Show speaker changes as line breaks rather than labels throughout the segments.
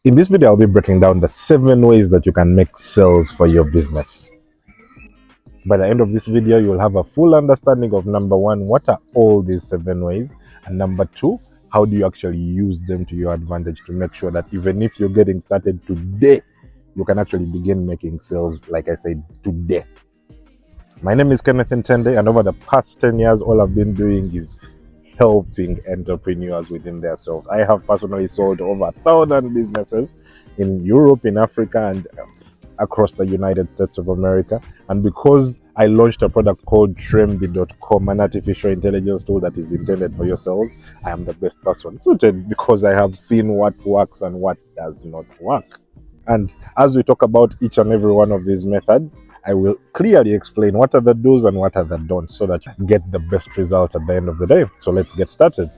In this video, I'll be breaking down the 7 ways that you can make sales for your business. By the end of this video, you'll have a full understanding of number 1, what are all these 7 ways? And number 2, how do you actually use them to your advantage to make sure that even if you're getting started today, you can actually begin making sales, like I said, today. My name is Kenneth Ntende, and over the past 10 years, all I've been doing is helping entrepreneurs within their sales. I have personally sold over 1,000 businesses in Europe, in Africa, and across the United States of America. And because I launched a product called Tremby.com, an artificial intelligence tool that is intended for your sales, I am the best person suited because I have seen what works and what does not work. And as we talk about each and every one of these methods, I will clearly explain what are the do's and what are the don'ts so that you get the best result at the end of the day. So let's get started.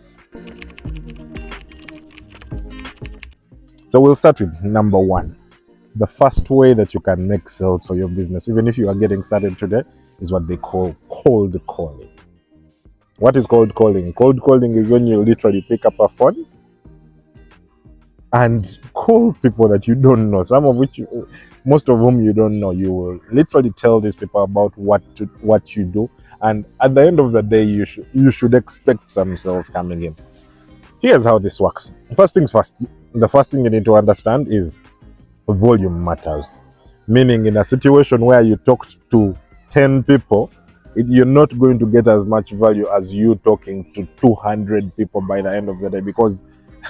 So we'll start with number 1. The first way that you can make sales for your business, even if you are getting started today, is what they call cold calling. What is cold calling? Cold calling is when you literally pick up a phone and call people that you don't know, most of whom you don't know. You will literally tell these people about what you do, and at the end of the day, you should expect some sales coming in. Here's how this works. First things first, the first thing you need to understand is volume matters. Meaning, in a situation where you talk to 10 people, you're not going to get as much value as you talking to 200 people by the end of the day, because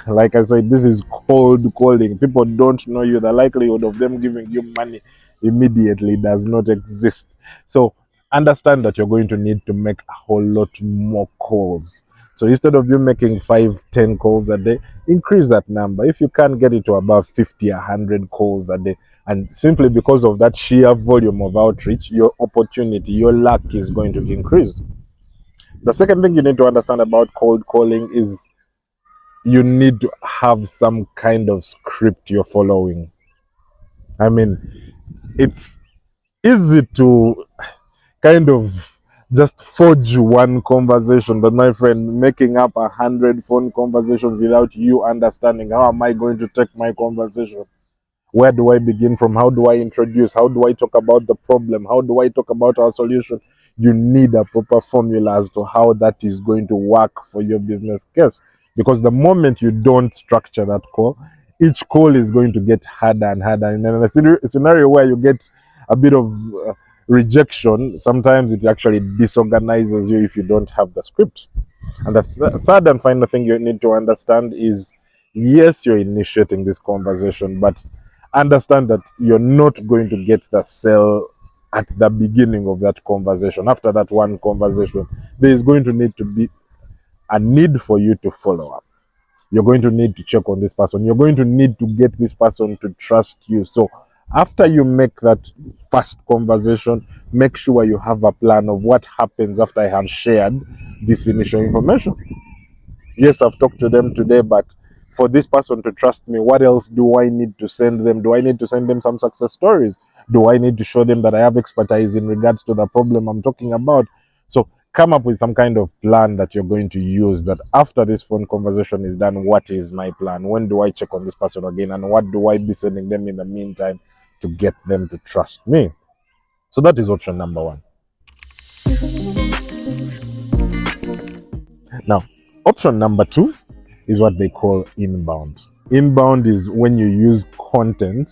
like I said, this is cold calling. People don't know you. The likelihood of them giving you money immediately does not exist. So understand that you're going to need to make a whole lot more calls. So instead of you making 5-10 calls a day, increase that number. If you can, get it to about 50-100 calls a day. And simply because of that sheer volume of outreach, your opportunity, your luck is going to increase. The second thing you need to understand about cold calling is you need to have some kind of script you're following. I mean, it's easy to kind of just forge one conversation, but my friend, making up 100 phone conversations without you understanding how am I going to take my conversation? Where do I begin from? How do I introduce? How do I talk about the problem? How do I talk about our solution? You need a proper formula as to how that is going to work for your business case. Because the moment you don't structure that call, each call is going to get harder and harder. And in a scenario where you get a bit of rejection, sometimes it actually disorganizes you if you don't have the script. And the third and final thing you need to understand is, yes, you're initiating this conversation, but understand that you're not going to get the sale at the beginning of that conversation. After that one conversation, there is going to need to be a need for you to follow up. You're going to need to check on this person. You're going to need to get this person to trust you. So after you make that first conversation, make sure you have a plan of what happens after I have shared this initial information. Yes, I've talked to them today, but for this person to trust me, what else do I need to send them? Do I need to send them some success stories? Do I need to show them that I have expertise in regards to the problem I'm talking about? So come up with some kind of plan that you're going to use, that after this phone conversation is done, what is my plan? When do I check on this person again? And what do I be sending them in the meantime to get them to trust me? So that is option number 1. Now, option number 2 is what they call inbound. Inbound is when you use content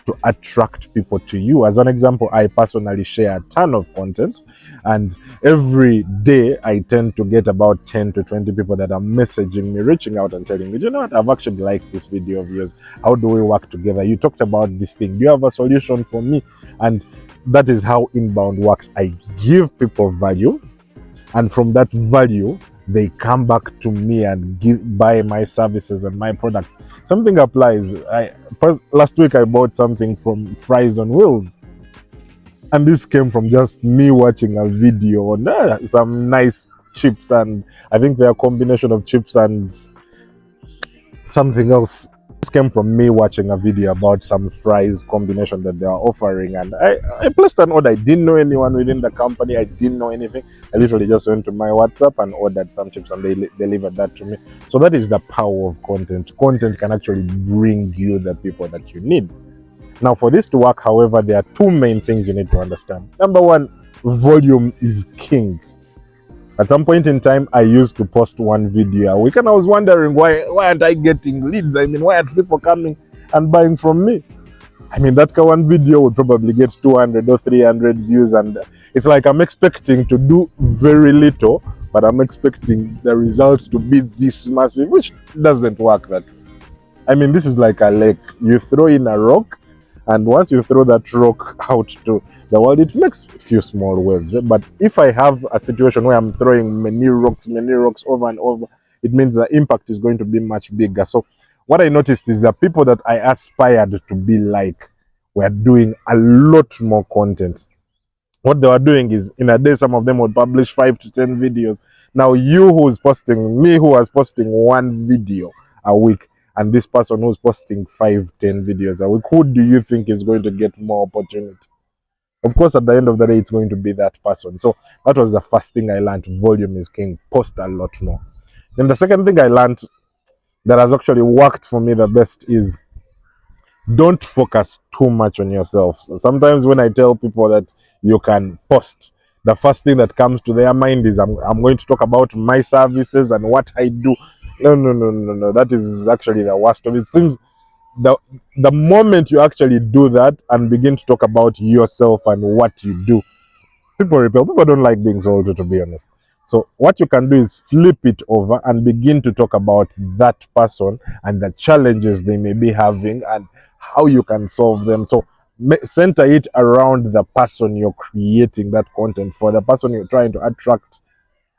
to attract people to you. As an example, I personally share a ton of content, and every day I tend to get about 10 to 20 people that are messaging me, reaching out and telling me, you know what, I've actually liked this video of yours. How do we work together? You talked about this thing. Do you have a solution for me? And that is how inbound works. I give people value, and from that value, they come back to me and buy my services and my products. Something applies. Last week I bought something from Fries on Wheels, and this came from just me watching a video on some nice chips, and I think they're a combination of chips and something else. This came from me watching a video about some fries combination that they are offering, and I placed an order. I didn't know anyone within the company. I didn't know anything. I literally just went to my WhatsApp and ordered some chips, and they delivered that to me. So that is the power of content. Content can actually bring you the people that you need. Now, for this to work, however, there are two main things you need to understand. Number one, volume is king. At some point in time, I used to post one video a week, and I was wondering why aren't I getting leads? I mean, why aren't people coming and buying from me? I mean, that one video would probably get 200 or 300 views, and it's like I'm expecting to do very little, but I'm expecting the results to be this massive, which doesn't work that way. I mean, this is like a lake. You throw in a rock, and once you throw that rock out to the world, it makes a few small waves. But if I have a situation where I'm throwing many rocks over and over, it means the impact is going to be much bigger. So what I noticed is that people that I aspired to be like were doing a lot more content. What they were doing is, in a day, some of them would publish 5 to 10 videos. Now, you who's posting, me who was posting one video a week, and this person who's posting 5, 10 videos a week, who do you think is going to get more opportunity? Of course, at the end of the day, it's going to be that person. So that was the first thing I learned. Volume is king. Post a lot more. Then the second thing I learned that has actually worked for me the best is don't focus too much on yourself. Sometimes when I tell people that you can post, the first thing that comes to their mind is I'm going to talk about my services and what I do. No. That is actually the worst of it. It seems the moment you actually do that and begin to talk about yourself and what you do, people repel. People don't like being sold to be honest. So what you can do is flip it over and begin to talk about that person and the challenges they may be having and how you can solve them. So center it around the person you're creating that content for, the person you're trying to attract.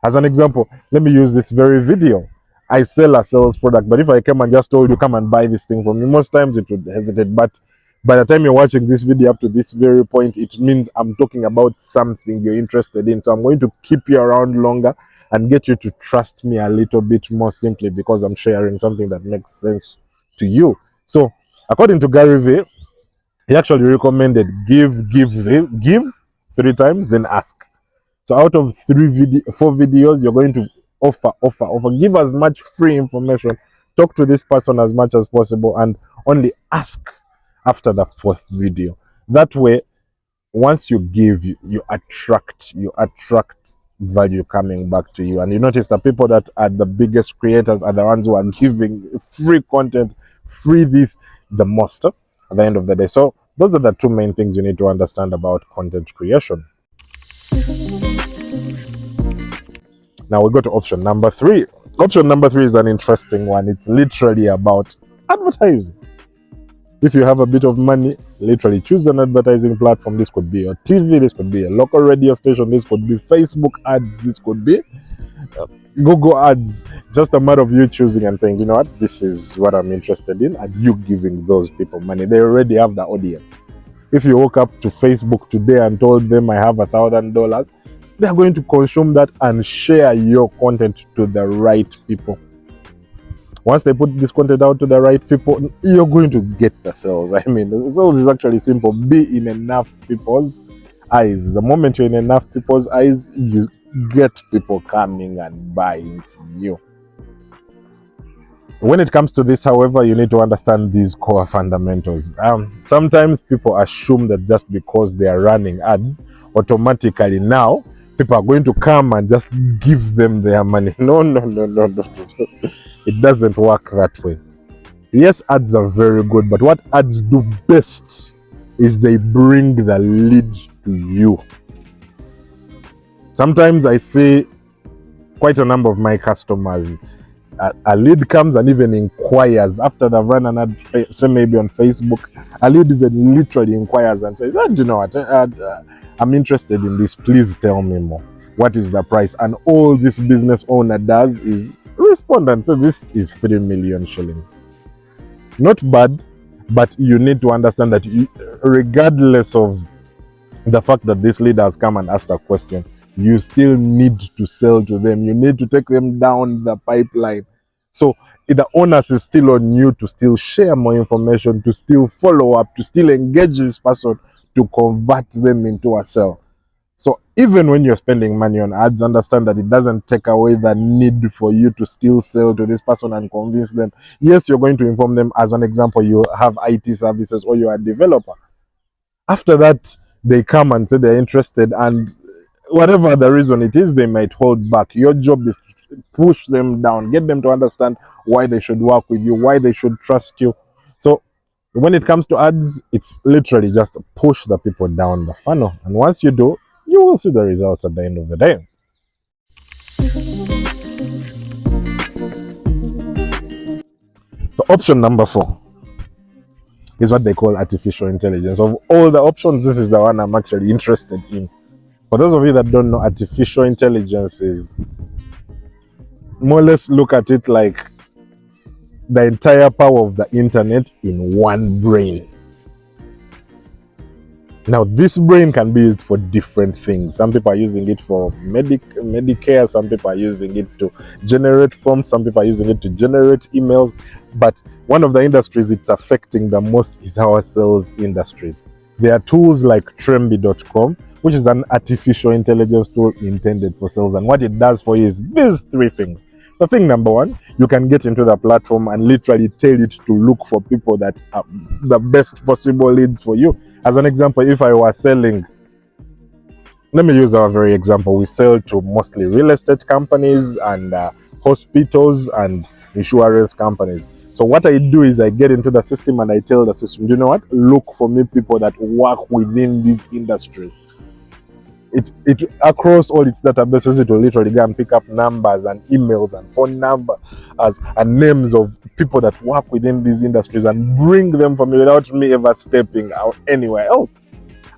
As an example, let me use this very video. I sell a sales product, but if I came and just told you, come and buy this thing from me, most times it would hesitate. But by the time you're watching this video up to this very point, it means I'm talking about something you're interested in. So I'm going to keep you around longer and get you to trust me a little bit more, simply because I'm sharing something that makes sense to you. So according to Gary Vee, he actually recommended give 3 times, then ask. So out of 4 videos, you're going to offer. Give as much free information. Talk to this person as much as possible, and only ask after the 4th video. That way, once you give, you attract value coming back to you. And you notice the people that are the biggest creators are the ones who are giving free content, free this the most at the end of the day. So those are the 2 main things you need to understand about content creation. Now we go to option number 3. Option number 3 is an interesting one. It's literally about advertising. If you have a bit of money, literally choose an advertising platform. This could be your TV, this could be a local radio station, this could be Facebook ads, this could be Google ads. It's just a matter of you choosing and saying, you know what, this is what I'm interested in, and you giving those people money. They already have the audience. If you woke up to Facebook today and told them I have $1,000, they are going to consume that and share your content to the right people. Once they put this content out to the right people, you're going to get the sales. I mean, the sales is actually simple. Be in enough people's eyes. The moment you're in enough people's eyes, you get people coming and buying from you. When it comes to this, however, you need to understand these core fundamentals. Sometimes people assume that just because they are running ads, automatically now people are going to come and just give them their money. No. It doesn't work that way. Yes, ads are very good, but what ads do best is they bring the leads to you. Sometimes I see quite a number of my customers, a lead comes and even inquires after they've run an ad, say maybe on Facebook. A lead even literally inquires and says, do you know what, I'm interested in this, please tell me more. What is the price? And all this business owner does is respond and say, this is 3 million shillings. Not bad, but you need to understand that regardless of the fact that this leader has come and asked a question, you still need to sell to them. You need to take them down the pipeline. So the onus is still on you to still share more information, to still follow up, to still engage this person, to convert them into a sale. So even when you're spending money on ads, understand that it doesn't take away the need for you to still sell to this person and convince them. Yes, you're going to inform them. As an example, you have IT services or you're a developer. After that, they come and say they're interested, and whatever the reason it is, they might hold back. Your job is to push them down, get them to understand why they should work with you, why they should trust you. So when it comes to ads, it's literally just push the people down the funnel. And once you do, you will see the results at the end of the day. So option number 4 is what they call artificial intelligence. Of all the options, this is the one I'm actually interested in. For those of you that don't know, artificial intelligence is more or less, look at it like the entire power of the internet in one brain. Now, this brain can be used for different things. Some people are using it for Medicare. Some people are using it to generate prompts. Some people are using it to generate emails. But one of the industries it's affecting the most is our sales industries. There are tools like Tremby.com, which is an artificial intelligence tool intended for sales. And what it does for you is these 3 things. The thing number 1, you can get into the platform and literally tell it to look for people that are the best possible leads for you. As an example, if I was selling, let me use our very example. We sell to mostly real estate companies and hospitals and insurance companies. So what I do is I get into the system and I tell the system, you know what? Look for me people that work within these industries. It across all its databases, it will literally go and pick up numbers and emails and phone numbers and names of people that work within these industries and bring them for me without me ever stepping out anywhere else.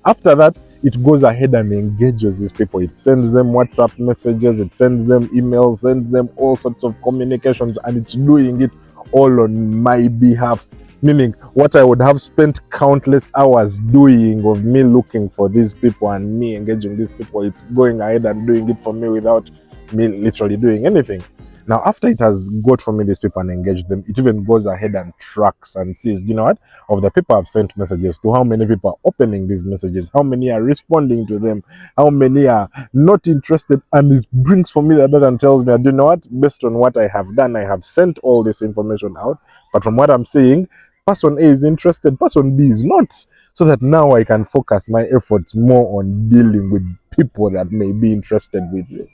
After that, it goes ahead and engages these people. It sends them WhatsApp messages, it sends them emails, sends them all sorts of communications, and it's doing it all on my behalf. Meaning, what I would have spent countless hours doing of me looking for these people and me engaging these people, it's going ahead and doing it for me without me literally doing anything. Now, after it has got for me these people and engaged them, it even goes ahead and tracks and sees, you know what, of the people I've sent messages to, how many people are opening these messages, how many are responding to them, how many are not interested, and it brings for me the data and tells me, you know what, based on what I have done, I have sent all this information out, but from what I'm seeing, person A is interested, person B is not, so that now I can focus my efforts more on dealing with people that may be interested with it.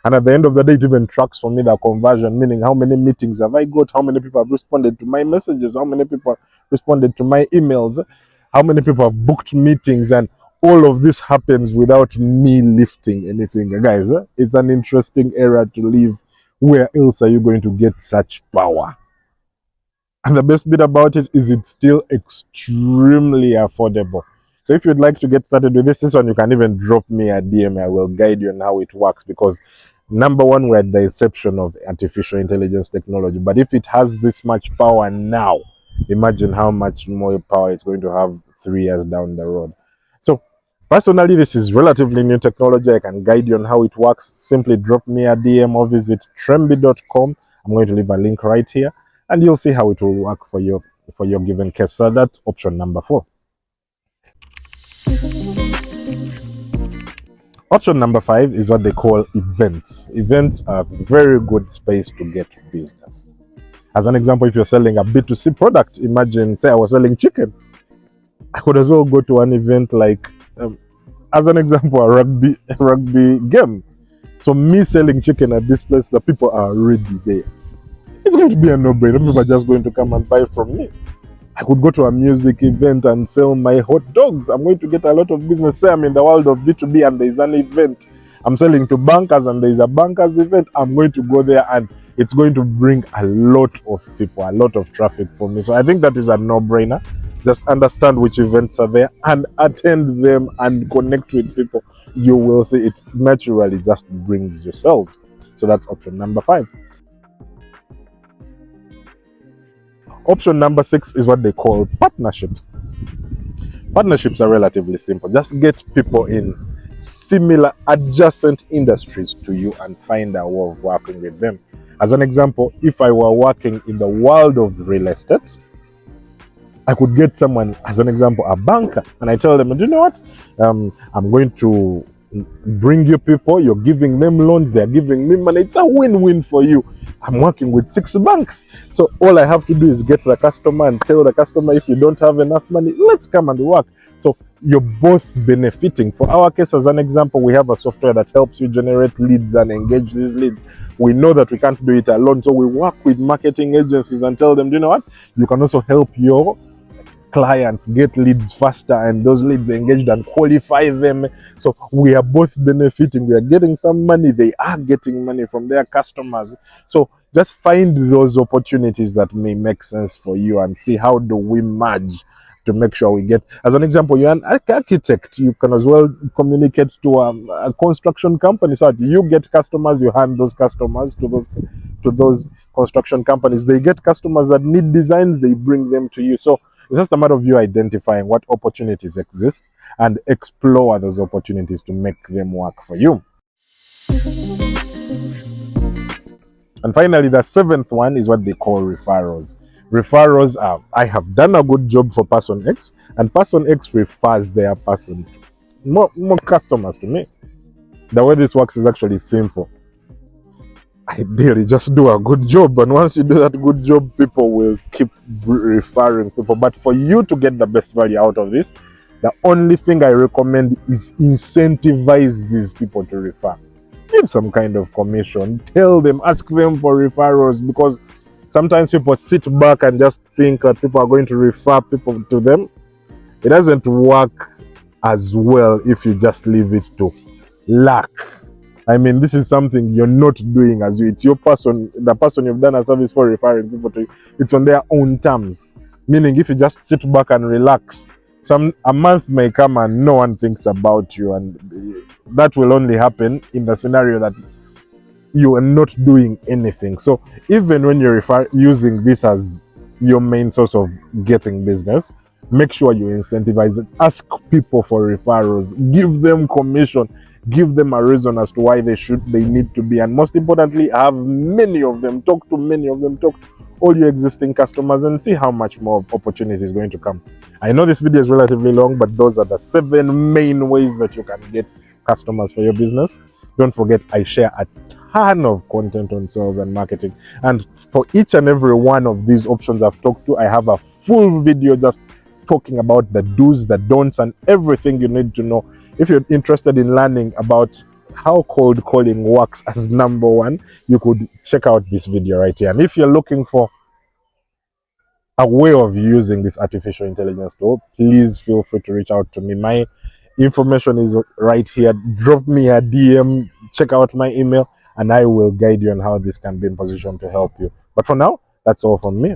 And at the end of the day, it even tracks for me the conversion, meaning how many meetings have I got, how many people have responded to my messages, how many people responded to my emails, how many people have booked meetings, and all of this happens without me lifting anything. Guys, it's an interesting era to live. Where else are you going to get such power? And the best bit about it is it's still extremely affordable. So if you'd like to get started with this one, you can even drop me a DM. I will guide you on how it works, because number 1, we're at the inception of artificial intelligence technology. But if it has this much power now, imagine how much more power it's going to have 3 years down the road. So personally, this is relatively new technology. I can guide you on how it works. Simply drop me a DM or visit Tremby.com. I'm going to leave a link right here, and you'll see how it will work for your given case. So that's option number 4. Option number 5 is what they call events. Events are a very good space to get business. As an example, if you're selling a B2C product, imagine, say I was selling chicken. I could as well go to an event like, as an example, a rugby game. So me selling chicken at this place, the people are already there. It's going to be a no-brainer. People are just going to come and buy from me. I could go to a music event and sell my hot dogs. I'm going to get a lot of business. Say I'm in the world of B2B and there's an event. I'm selling to bankers and there's a bankers event. I'm going to go there and it's going to bring a lot of people, a lot of traffic for me. So I think that is a no-brainer. Just understand which events are there and attend them and connect with people. You will see it naturally just brings you sales. So that's option number 5. Option number 6 is what they call partnerships. Partnerships are relatively simple. Just get people in. similar adjacent industries to you and find a way of working with them. As an example, if I were working in the world of real estate, I could get someone, as an example, a banker, and I tell them, do you know what? I'm going to bring you people, you're giving them loans, they're giving me money. It's a win-win for you. I'm working with 6 banks. So all I have to do is get the customer and tell the customer, if you don't have enough money, let's come and work. So you're both benefiting. For our case, as an example, we have a software that helps you generate leads and engage these leads. We know that we can't do it alone. So we work with marketing agencies and tell them, do you know what? You can also help your clients get leads faster, and those leads engaged and qualify them. So we are both benefiting. We are getting some money, they are getting money from their customers. So just find those opportunities that may make sense for you and see how do we merge to make sure we get. As an example, you're an architect, you can as well communicate to a construction company, so that you get customers, you hand those customers to those construction companies. They get customers that need designs, they bring them to you. So it's just a matter of you identifying what opportunities exist and explore those opportunities to make them work for you. And finally, the 7th one is what they call referrals. Referrals are, I have done a good job for person X, and person X refers their person to more customers to me. The way this works is actually simple. Ideally, just do a good job, and once you do that good job, people will keep referring people. But for you to get the best value out of this, the only thing I recommend is incentivize these people to refer. Give some kind of commission, tell them, ask them for referrals, because sometimes people sit back and just think that people are going to refer people to them. It doesn't work as well if you just leave it to luck. I mean, this is something you're not doing as you. It's your person, the person you've done a service for referring people to you. It's on their own terms. Meaning, if you just sit back and relax, a month may come and no one thinks about you, and that will only happen in the scenario that you are not doing anything. So even when you're using this as your main source of getting business, make sure you incentivize it. Ask people for referrals, give them commission, give them a reason as to why they need to be, and most importantly, have many of them. Talk to many of them. Talk to all your existing customers and see how much more of opportunity is going to come. I know this video is relatively long, but those are the 7 main ways that you can get customers for your business. Don't forget, I share a ton of content on sales and marketing, and for each and every one of these options I've talked to, I have a full video just talking about the do's, the don'ts, and everything you need to know. If you're interested in learning about how cold calling works as number 1, you could check out this video right here. And if you're looking for a way of using this artificial intelligence tool, please feel free to reach out to me. My information is right here. Drop me a DM, check out my email, and I will guide you on how this can be in position to help you. But for now, that's all from me.